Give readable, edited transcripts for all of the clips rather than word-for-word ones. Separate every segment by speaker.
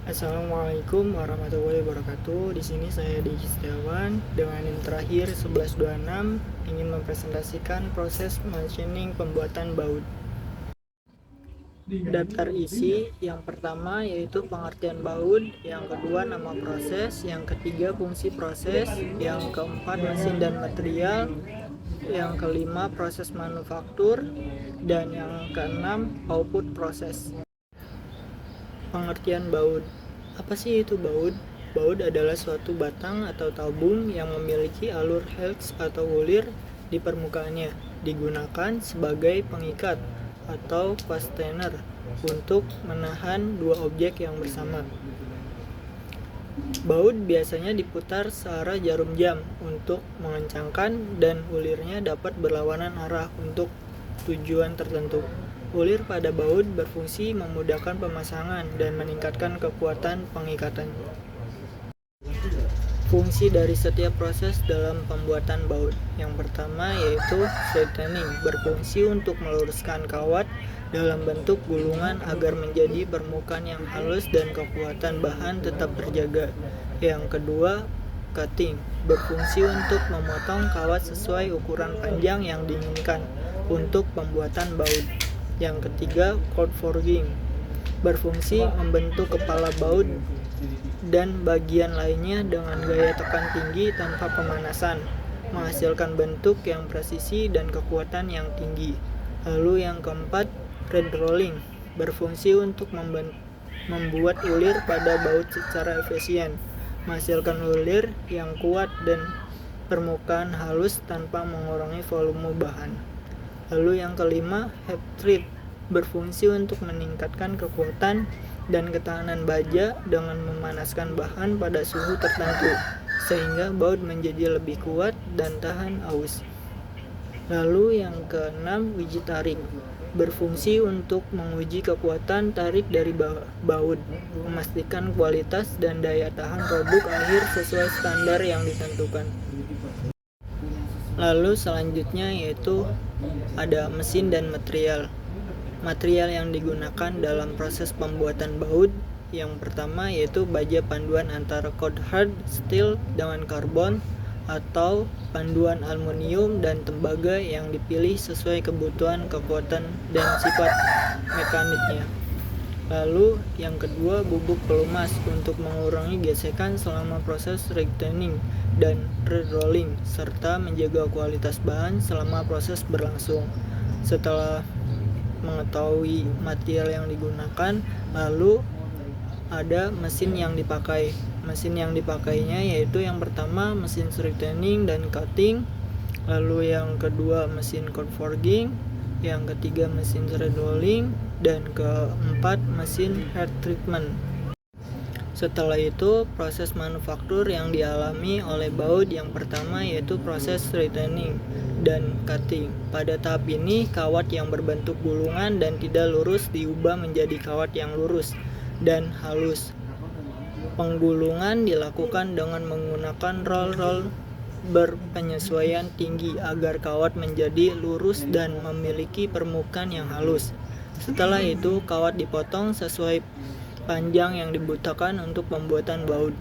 Speaker 1: Assalamualaikum warahmatullahi wabarakatuh. Di sini saya Diki Setiawan dengan NIM terakhir 1126 ingin mempresentasikan proses machining pembuatan baut. Daftar isi yang pertama yaitu pengertian baut, yang kedua nama proses, yang ketiga fungsi proses, yang keempat mesin dan material, yang kelima proses manufaktur, dan yang keenam output proses. Pengertian baut. Apa sih itu baut? Baut adalah suatu batang atau tabung yang memiliki alur helix atau bulir di permukaannya, digunakan sebagai pengikat atau fastener untuk menahan dua objek yang bersama. Baut biasanya diputar searah jarum jam untuk mengencangkan dan ulirnya dapat berlawanan arah untuk tujuan tertentu. Ulir pada baut berfungsi memudahkan pemasangan dan meningkatkan kekuatan pengikatan. Fungsi dari setiap proses dalam pembuatan baut. Yang pertama yaitu straightening, berfungsi untuk meluruskan kawat dalam bentuk gulungan agar menjadi permukaan yang halus dan kekuatan bahan tetap terjaga. Yang kedua, cutting, berfungsi untuk memotong kawat sesuai ukuran panjang yang diinginkan untuk pembuatan baut. Yang ketiga, cold forging, berfungsi membentuk kepala baut dan bagian lainnya dengan gaya tekan tinggi tanpa pemanasan, menghasilkan bentuk yang presisi dan kekuatan yang tinggi. Lalu yang keempat, thread rolling, berfungsi untuk membuat ulir pada baut secara efisien, menghasilkan ulir yang kuat dan permukaan halus tanpa mengurangi volume bahan. Lalu yang kelima, heat treat, berfungsi untuk meningkatkan kekuatan dan ketahanan baja dengan memanaskan bahan pada suhu tertentu sehingga baut menjadi lebih kuat dan tahan aus. Lalu yang keenam, uji tarik, berfungsi untuk menguji kekuatan tarik dari baut, memastikan kualitas dan daya tahan produk akhir sesuai standar yang ditentukan. Lalu selanjutnya yaitu ada mesin dan material. Material yang digunakan dalam proses pembuatan baut yang pertama yaitu baja panduan antara cold hard steel dengan karbon atau panduan aluminium dan tembaga yang dipilih sesuai kebutuhan, kekuatan, dan sifat mekaniknya. Lalu yang kedua, bubuk pelumas untuk mengurangi gesekan selama proses straightening dan thread rolling serta menjaga kualitas bahan selama proses berlangsung. Setelah mengetahui material yang digunakan, lalu ada mesin yang dipakai. Mesin yang dipakainya yaitu yang pertama mesin straightening dan cutting, lalu yang kedua mesin cold forging, yang ketiga mesin thread rolling, dan keempat mesin heat treatment. Setelah itu, proses manufaktur yang dialami oleh baut yang pertama yaitu proses straightening dan cutting. Pada tahap ini, kawat yang berbentuk gulungan dan tidak lurus diubah menjadi kawat yang lurus dan halus. Penggulungan dilakukan dengan menggunakan roll berpenyesuaian tinggi agar kawat menjadi lurus dan memiliki permukaan yang halus. Setelah itu, kawat dipotong sesuai panjang yang dibutuhkan untuk pembuatan baut.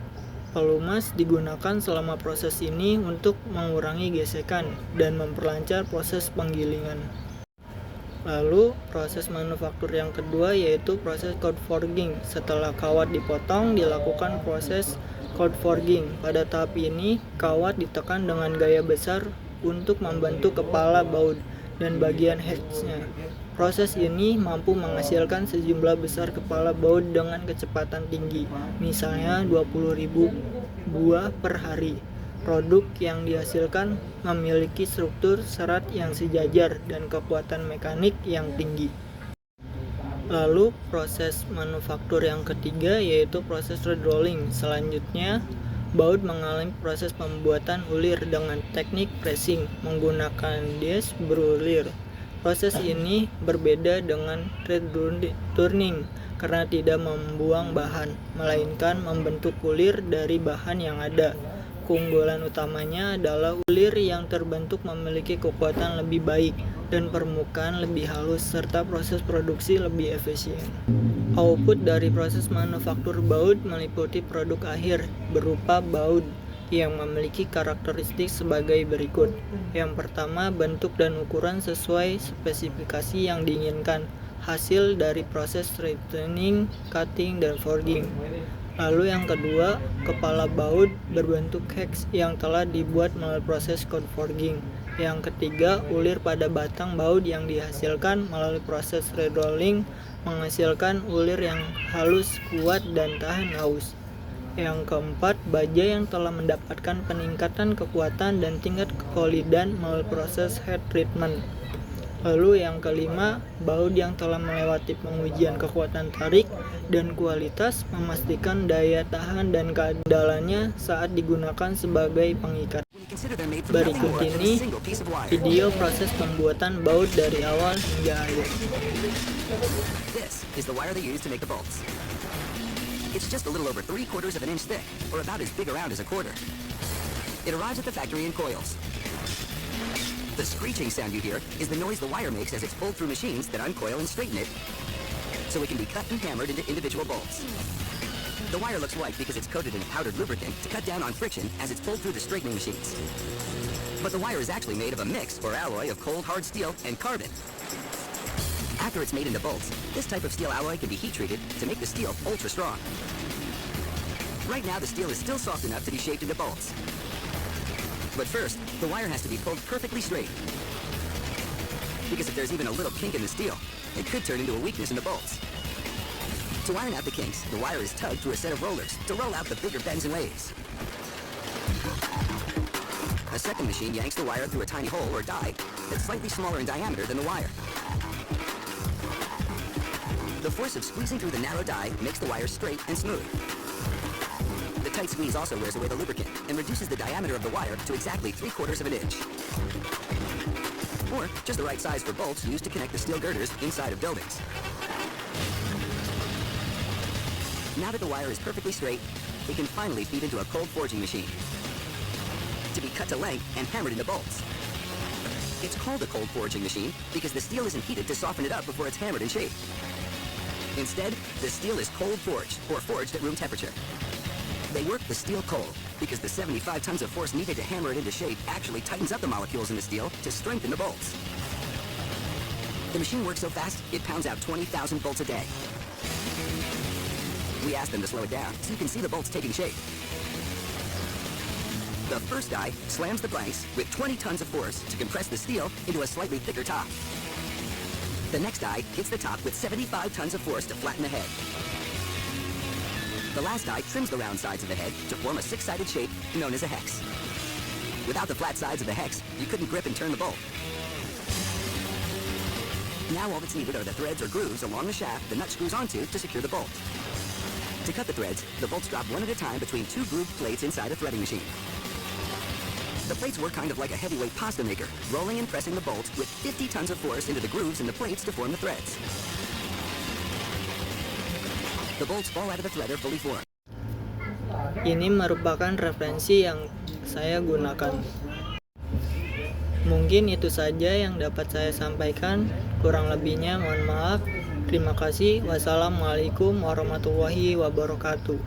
Speaker 1: Pelumas digunakan selama proses ini untuk mengurangi gesekan dan memperlancar proses penggilingan. Lalu proses manufaktur yang kedua yaitu proses cold forging. Setelah kawat dipotong, dilakukan proses cold forging. Pada tahap ini, kawat ditekan dengan gaya besar untuk membentuk kepala baut dan bagian headsnya. Proses ini mampu menghasilkan sejumlah besar kepala baut dengan kecepatan tinggi, misalnya 20.000 buah per hari. Produk yang dihasilkan memiliki struktur serat yang sejajar dan kekuatan mekanik yang tinggi. Lalu proses manufaktur yang ketiga yaitu proses thread rolling. Selanjutnya, baut mengalami proses pembuatan ulir dengan teknik pressing menggunakan dies berulir. Proses ini berbeda dengan thread turning karena tidak membuang bahan, melainkan membentuk ulir dari bahan yang ada. Keunggulan utamanya adalah ulir yang terbentuk memiliki kekuatan lebih baik dan permukaan lebih halus serta proses produksi lebih efisien. Output dari proses manufaktur baut meliputi produk akhir berupa baut yang memiliki karakteristik sebagai berikut. Yang pertama, bentuk dan ukuran sesuai spesifikasi yang diinginkan, hasil dari proses straightening, cutting, dan forging. Lalu yang kedua, kepala baut berbentuk hex yang telah dibuat melalui proses cold forging. Yang ketiga, ulir pada batang baut yang dihasilkan melalui proses red rolling menghasilkan ulir yang halus, kuat, dan tahan haus. Yang keempat, baja yang telah mendapatkan peningkatan kekuatan dan tingkat kekolidan melalui proses heat treatment. Lalu yang kelima, baut yang telah melewati pengujian kekuatan tarik dan kualitas memastikan daya tahan dan keandalannya saat digunakan sebagai pengikat. Berikut ini video proses pembuatan baut dari awal hingga akhir.
Speaker 2: This is the wire they use to make the bolts. It's just a little over 3/4 of an inch thick, or about as big around as a quarter. It arrives at the factory in coils. The screeching sound you hear is the noise the wire makes as it's pulled through machines that uncoil and straighten it, so it can be cut and hammered into individual bolts. The wire looks white because it's coated in powdered lubricant to cut down on friction as it's pulled through the straightening machines. But the wire is actually made of a mix or alloy of cold hard steel and carbon. After it's made into bolts, this type of steel alloy can be heat treated to make the steel ultra strong. Right now the steel is still soft enough to be shaped into bolts. But first, the wire has to be pulled perfectly straight. Because if there's even a little kink in the steel, it could turn into a weakness in the bolts. To iron out the kinks, the wire is tugged through a set of rollers to roll out the bigger bends and waves. A second machine yanks the wire through a tiny hole or die that's slightly smaller in diameter than the wire. The force of squeezing through the narrow die makes the wire straight and smooth. The tight squeeze also wears away the lubricant and reduces the diameter of the wire to exactly 3/4 of an inch. Or just the right size for bolts used to connect the steel girders inside of buildings. Now that the wire is perfectly straight, it can finally feed into a cold forging machine to be cut to length and hammered into bolts. It's called a cold forging machine because the steel isn't heated to soften it up before it's hammered and shaped. Instead, the steel is cold forged, or forged at room temperature. They work the steel cold because the 75 tons of force needed to hammer it into shape actually tightens up the molecules in the steel to strengthen the bolts. The machine works so fast, it pounds out 20,000 bolts a day. We asked them to slow it down so you can see the bolts taking shape. The first die slams the blanks with 20 tons of force to compress the steel into a slightly thicker top. The next die hits the top with 75 tons of force to flatten the head. The last die trims the round sides of the head to form a six-sided shape known as a hex. Without the flat sides of the hex, you couldn't grip and turn the bolt. Now all that's needed are the threads or grooves along the shaft the nut screws onto to secure the bolt. To cut the threads, the bolts drop one at a time between two grooved plates inside a threading machine. The plates work kind of like a heavyweight pasta maker, rolling and pressing the bolts with 50 tons of force into the grooves in the plates to form the threads. The bolts fall out of the threader fully formed.
Speaker 1: Ini merupakan referensi yang saya gunakan. Mungkin itu saja yang dapat saya sampaikan. Kurang lebihnya mohon maaf. Terima kasih. Wassalamualaikum warahmatullahi wabarakatuh.